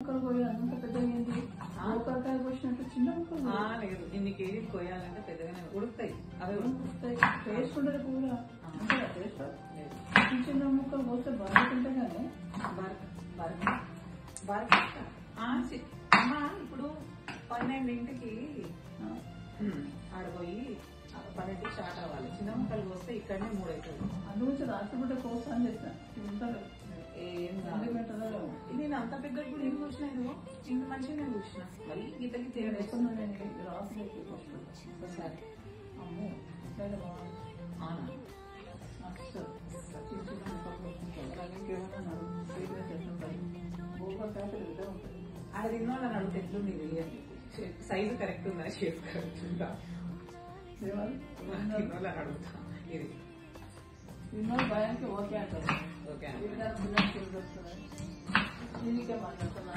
ముక్కలు కోయాలి అంత పెద్దగా ఏంటి ముక్కలకాయ కోసినట్టు చిన్న ముక్కలు లేదు. ఇన్ని కేజీలు కోయాలంటే పెద్దగానే ఉడుకుతాయి. అవి ఉడుకుతాయి. టేస్ట్ ఉండదు కూర అంటే టేస్ట్ చిన్న చిన్న ముక్కలు కోస్తే బాగుంటుంటే కానీ అమ్మా ఇప్పుడు 12ంటికి ఆడపోయి 12ంటికి స్టార్ట్ అవ్వాలి. చిన్న ముక్కలు కోస్తే ఇక్కడనే 3 అవుతుంది. అందుగురించి రాత్రిపూట కోస్తా అని చెప్పాను ఉంటారు. ఏం కాదు. నేను అంత పెద్ద కూడా ఏం కూర్చున్నా నువ్వు ఇంత మంచిగా కూర్చున్నా. మరి గీతకి వేసుకున్నా నేను రాత్రి ఒకసారి అమ్మో బాగుంది మస్తు చిన్న చిన్న ముక్కలు ఉంటుంది. అది తిన్నో నన్ను అడుగుతా ఎట్లుంది సైజు కరెక్ట్ ఉందా షేప్ కరెక్ట్ ఉందా తిన్నోళ్ళని అడుగుతా. ఇది తిన్నో భయానికి ఓకే అంటారు. ఓకే దీనికే మాట్లాడుతున్నా.